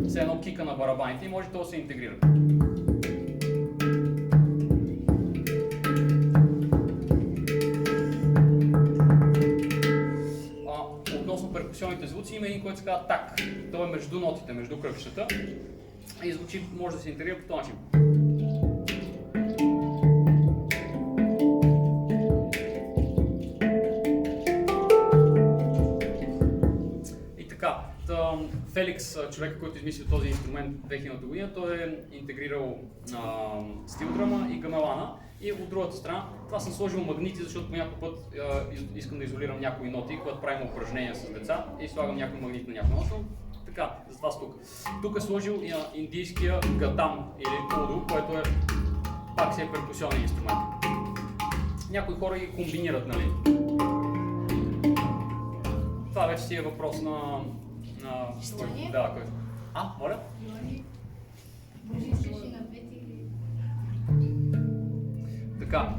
Все едно кика на барабаните и може то да се интегрира. Относно перкусионните звуци има един, който се казва так. Той е между нотите, между кръгчетата и звучи, може да се интегрира по този начин. Феликс, човека, който измисли този инструмент 2000 година, той е интегрирал стил дръма и гамелана. И от другата страна, това съм сложил магнити, защото по някой път искам да изолирам някои ноти, когато правим упражнения с деца и слагам някой магнит на някой нота. Така, затова с тук. Тук е сложил индийския гатам или уду, което е пак си е перкусионен инструмент. Някои хора ги комбинират, нали? Това вече си е въпрос на... Да, кой? Моля? Така,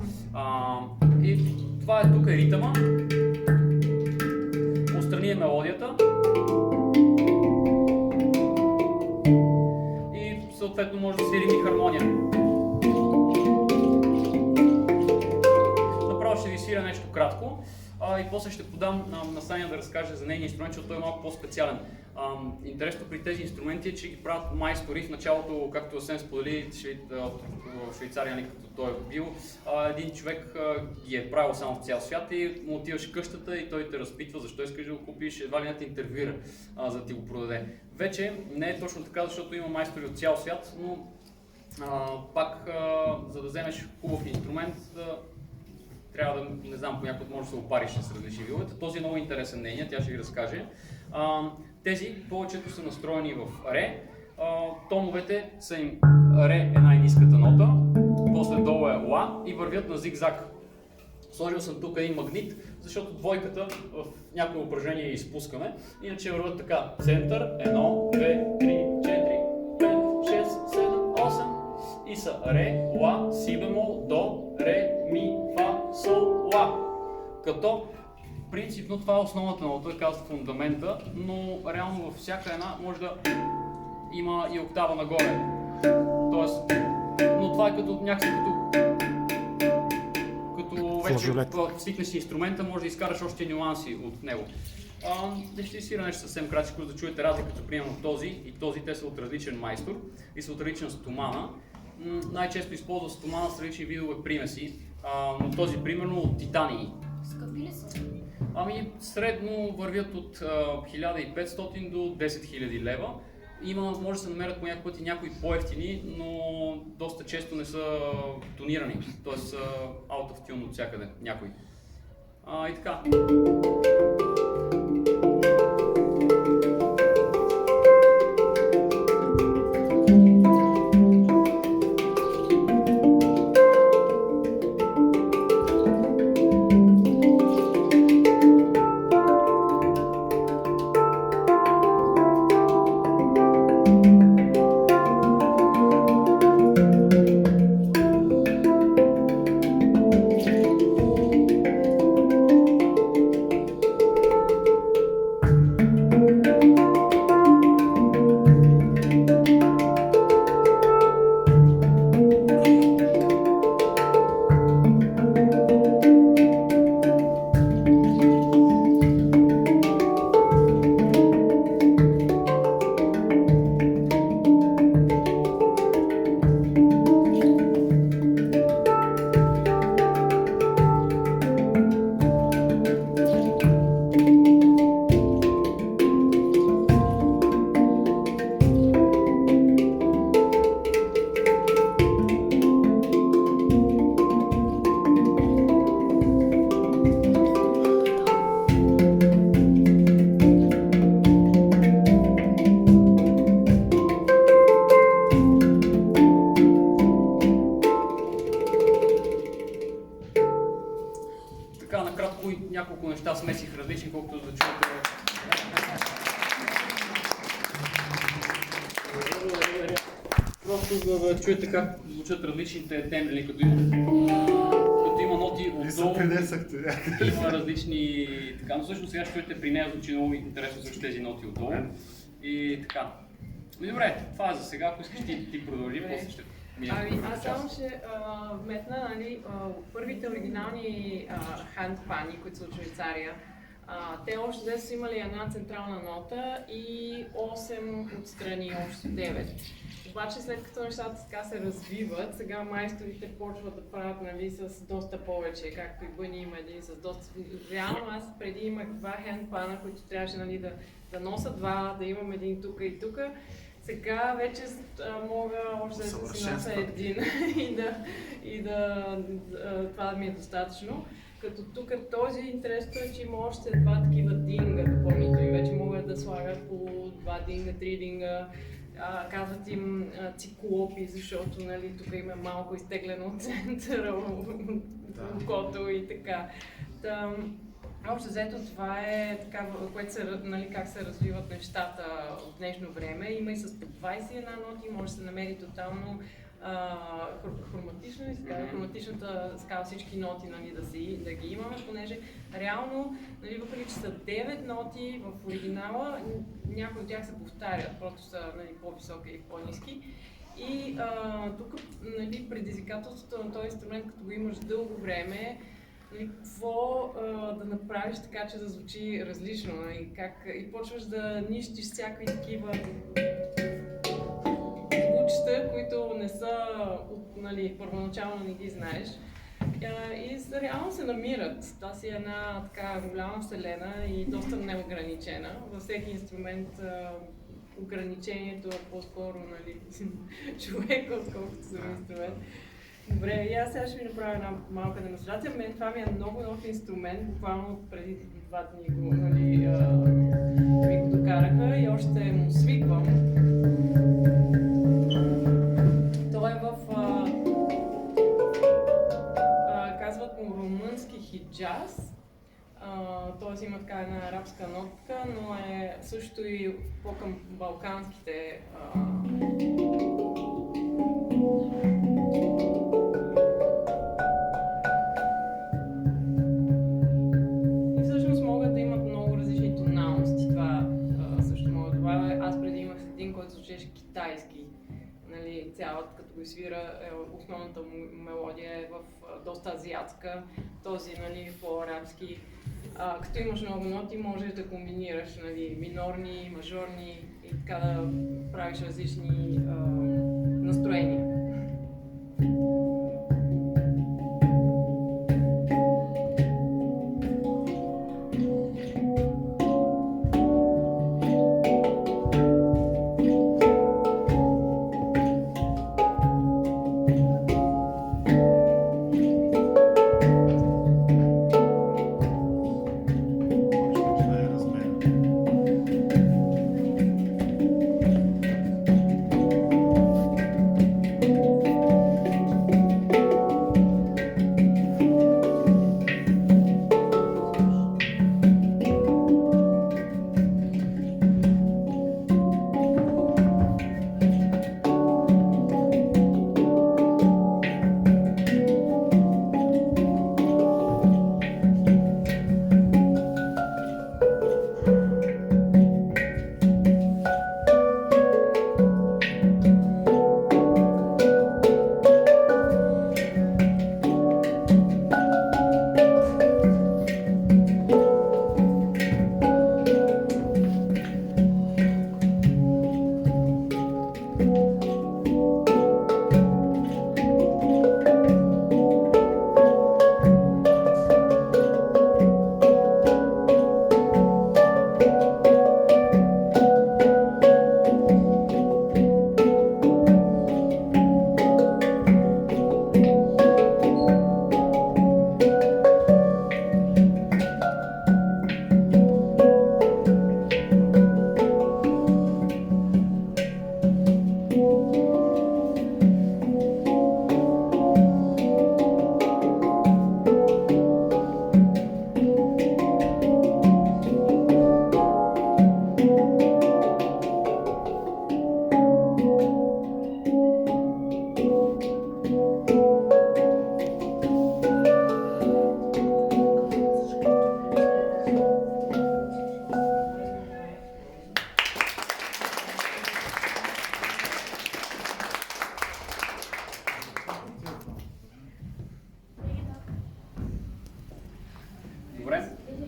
и това е тук е ритъма, отстрани е мелодията и съответно може да свирим и хармония. Направо ще ви свиря нещо кратко. И после ще подам на Саня да разкаже за нейния инструмент, защото той е малко по-специален. Интересно при тези инструменти е, че ги правят майстори. В началото, както Асен сподели в Швейцария, като той е бил, един човек ги е правил само в цял свят и му отиваш в къщата и той те разпитва защо искаш да го купиш, едва ли не те интервюира, за да ти го продаде. Вече не е точно така, защото има майстори от цял свят, но пак за да вземеш хубав инструмент, трябва да, не знам, понякога може да се опариш с различни виловете. Този е много интересен нейния, тя ще ви разкаже. Тези повечето са настроени в ре. Тоновете са им ре е най-ниската нота, после долу е ла и вървят на зигзаг. Сложил съм тук един магнит, защото двойката в някои упражнения изпускаме. Иначе върват така. Център, 1, 2, 3, 4, 5, 6, 7, 8 и са ре, ла, си бемол, до, ре, ми, фа, сол, ла. Като принципно това е основната нота, казва фундамента, но реално във всяка една може да има и октава нагоре. Тоест, но това е като някакси като вече свикнеш си инструмента, може да изкараш още нюанси от него. Ще свира нещо съвсем кратко, за да чуете разликата, примерно този и този, те са от различен майстор и са от различна стомана. Най-често използва стомана с различни видове примеси, но този примерно от титании. Скъпи ли са? Средно вървят от 1500 до 10 000 лева. Може да се намерят по някакъв път и някои по-евтини, но доста често не са тонирани, т.е. са out of tune от всякъде някои. И така. Няколко неща смесих различни, колкото да чуете. Просто за да чуете как звучат различните тембри, като има ноти отдолу, има различни така, но всъщност сега ще чуете при нея звучи много интересно също тези ноти отдолу. И така. Добре, това е за сега, ако искаш ти продължи, после ще минем към другата Аз само част. ще вметна, нали, първите оригинални хандпани, които са от Швейцария, те още взето са имали една централна нота и 8 отстрани, общо 9. Обаче след като нещата така се развиват, сега майсторите почват да правят, нали, с доста повече, както и Бъни има един с доста... Реално аз преди имах два хендпана, които трябваше, нали, да носа два, да имам един тук и тук. Сега вече мога още да си нося един това ми е достатъчно. Като тук този интересно е, че има още два такива динга допълнителни. Вече могат да слагат по 2 динга, 3 динга. Казват им циклопи, защото, нали, тук има малко изтеглено от центъра, окото и така. Общо взето това е така, което нали, как се развиват нещата в днешно време. Има и с по 21 ноти, може да се намери тотално хроматична, хроматичната скала, всички ноти, нали, да ги имаме, понеже реално, нали, въпреки че са 9 ноти в оригинала, някои от тях се повтарят, просто са, нали, по-високи и по-ниски. И тук, нали, предизвикателството на този инструмент, като го имаш дълго време, какво да направиш така, че да звучи различно, и почваш да нищиш всякакви такива звучета, които не са, нали, първоначално не ги знаеш. И реално се намират. Това си е една така голяма вселена и доста неограничена. Във всеки инструмент ограничението е по-скоро, нали, човека, отколкото съм инструмент. Добре, и аз сега ще ви направя една малка демонстрация. Това ми е много нов инструмент, буквално преди 2 дни го, нали, ми го докараха и още му свиквам. Той е в, казват му румънски хиджаз, т.е. има така една арабска нотка, но е също и по-към балканските китайски, нали, цялата, като го свира, основната му мелодия е в доста азиатска, този, нали, по-арабски. Като имаш много ноти, можеш да комбинираш, нали, минорни, мажорни и така да правиш различни настроения.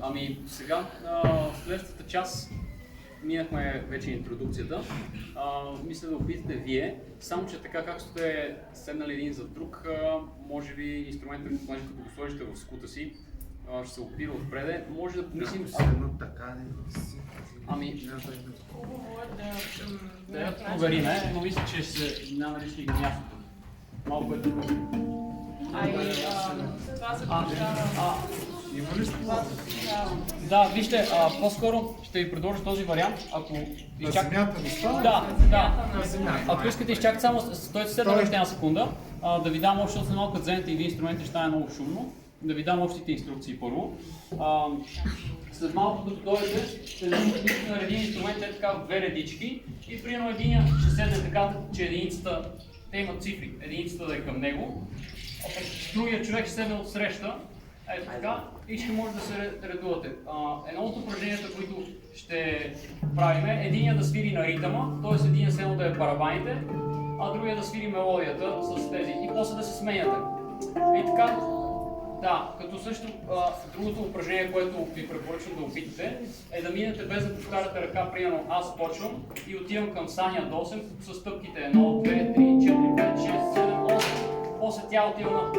Ами сега, следващата част минахме вече интродукцията. Мисля да опитате вие, само че така както сте седнали един за друг, може би инструментът, като го сложите в скута си, ще се опира отпреде. Може да помислим... Ами... Да провериме, но мисля, че няма да лиши мястото. Малко е тук. Това се получава. Да, вижте, по-скоро ще ви предложа този вариант, ако изчакате... На земята ли става? Да. На земята. Ако искате изчакате само, стойте се още една секунда, да ви дам защото малко като вземете един инструмент и ще стане много шумно. Да ви дам общите инструкции първо. След малко като дойдете, ще наредите на един инструмент е така в две редички и примерно единия ще седне така, че единицата, те имат цифри, единицата да е към него, а пък другия човек ще седне от среща, ето така, и ще може да се редувате. Едно от упражненията, които ще правим е единия да свири на ритъма, т.е. единия седно да е барабаните, а другия да свири мелодията с тези и после да се сменяте. И така, да, като също другото упражнение, което ви препоръчвам да опитате, е да минете без да повтаряте ръка, примерно аз почвам и отивам към Саня до 8 с стъпките 1, 2, 3, 4, 5, 6, 7, 8, после тя отива на...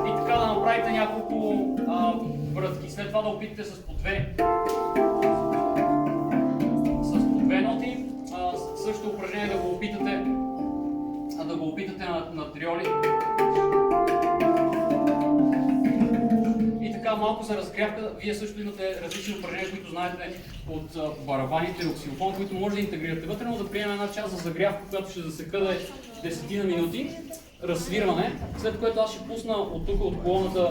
И така да направите няколко връзки, след това да опитате с по две ноти, също упражнение да го опитате на триоли. И така малко за разгрявка, вие също имате различни упражнения, които знаете от барабаните или ксилофон, които може да интегрирате вътре, но да приемем една част за загрявка, която ще засека да е 10 минути, разсвирване, след което аз ще пусна от тук от колоната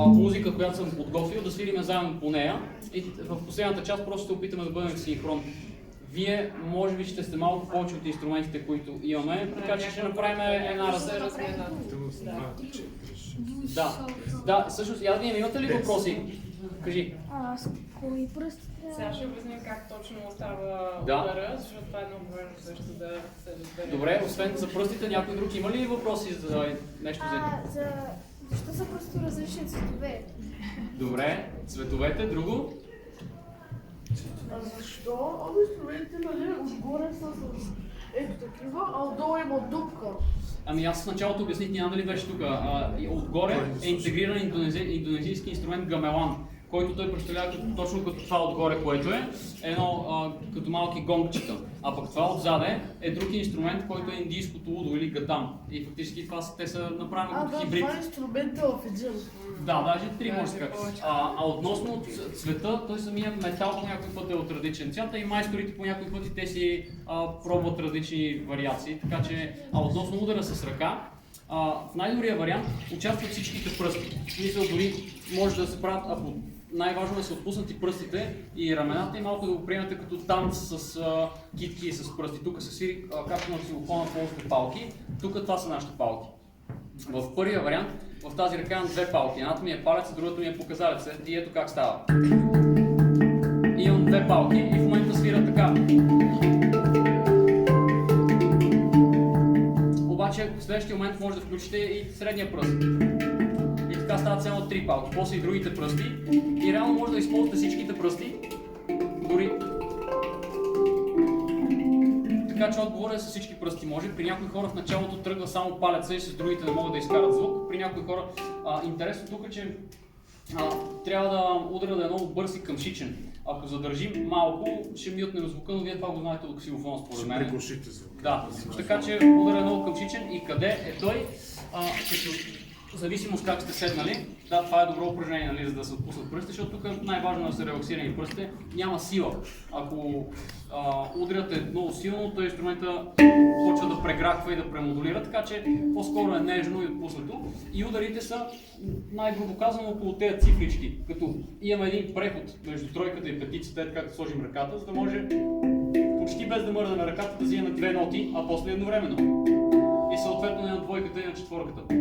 музика, която съм подготвил, да свириме заедно по нея и в последната част просто ще опитаме да бъдем в синхрон. Вие може би ще сте малко повече от инструментите, които имаме, така че ще направим една размена. Да, всъщност, Ядвин, имате ли въпроси? Кажи. С кои пръстите? Сега ще обясним как точно става удара, защото това е много важно също да се разбере. Добре, освен за пръстите, някой друг има ли въпроси за нещо за... Защо са просто различни цветове? Добре, цветовете, друго? Защо инструментите, нали, отгоре са с ето такива, а отдолу има дупка? Ами аз в началото обясних, няма дали беше тук. Отгоре е интегриран индонезийски инструмент гамелан, който той представлява точно като това отгоре, което е едно като малки гонгчета. А пък това отзаде е друг инструмент, който е индийското удо или гатам. И фактически те са направени като хибрид. Това е инструмент в един. Да, даже три може да кажа. Относно цвета, той самият метал по някой път е от различен цвят, и майсторите по някой пъти те си пробват различни вариации, така че относно удара с ръка, в най-добрия вариант участват всичките пръсти. Мисля, дори може да се правят, ако най-важно е да се отпуснати пръстите и рамената и малко да го приемате като танц с китки и с пръсти. Тук се свири, както на ксилофона, ползвате палки, тук това са нашите палки. В първия вариант, в тази ръка имам две палки. Едната ми е палец, другата ми е показалец. И ето как става. Имам две палки и в момента свира така. Обаче в следващия момент може да включите и средния пръст. И така стават само три палки, после и другите пръсти. И реално може да използвате всичките пръсти. Дори. Така че отговорът е с всички пръсти може. При някои хора в началото тръгва само палеца и с другите не могат да изкарат звук. При някои хора интересно тук е, че трябва да удара да е много бърз и къмшичен. Ако задържим малко, ще мютнем звука, но вие това го знаете от ксилофона според мен. Ще приглушите звука. Да, така че удара е много къмшичен и къде е той, като в зависимост как сте седнали, да, това е добро упражнение, нали, за да се отпуснат пръстите, защото тук най-важно е да са релаксирани пръстите, няма сила. Ако удряте много силно, той инструмента почва да преграква и да премодулира, така че по-скоро е нежно и отпуснато. И ударите са, най-грубо казано, около тези цифрички, като имаме един преход между тройката и петицата, ето както сложим ръката, за да може почти без да мърдаме ръката да вземе на две ноти, а после едновременно. И съответно на двойката и на четворката.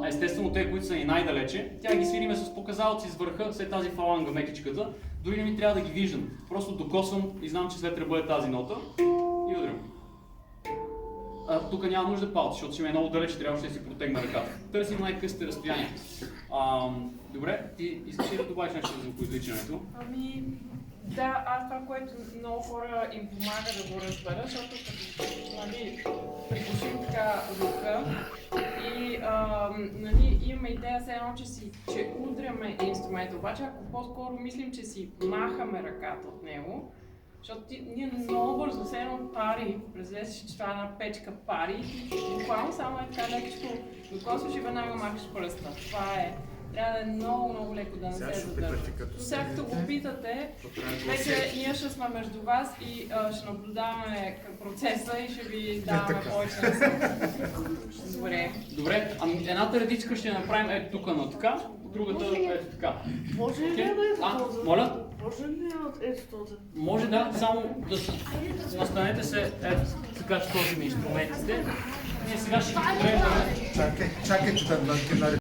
Естествено, те, които са и най-далече, тя ги свириме с показалци с върха, след тази фаланга, мекичката. Дори не ми трябва да ги виждам. Просто докосвам и знам, че след трябва бъде тази нота и удрям. тук няма нужда палци, защото си ме много далеч, трябваше да си протегна ръката. Търсим най-късите разстояния. Добре, ти искаш ли да добавиш нещо за звукоизличането? Ами, да, аз това, което много хора им помага да го разберат, защото като, нали, приглушим така звука и нали, имаме идея все едно, че удряме инструмента, обаче ако по-скоро мислим, че си махаме ръката от него, защото ние много бързо, все едно пари, представяш, че това е една печка пари и буквално само е така лекичко докосваш и веднага махаш пръста. Това е. Трябва да е много леко да не се задържа. Сега като го питате, вече ние ще сме между вас и ще наблюдаваме процеса и ще ви даваме повече насъд. Добре, ами едната редичка ще направим ето тук на така, другата ето така. Може ли Окей? да е този? Моля? Може ли да е този? Може да, само да настанете се ето така с този ми инструментите. Ние сега ще ги погледнем. Чакайте да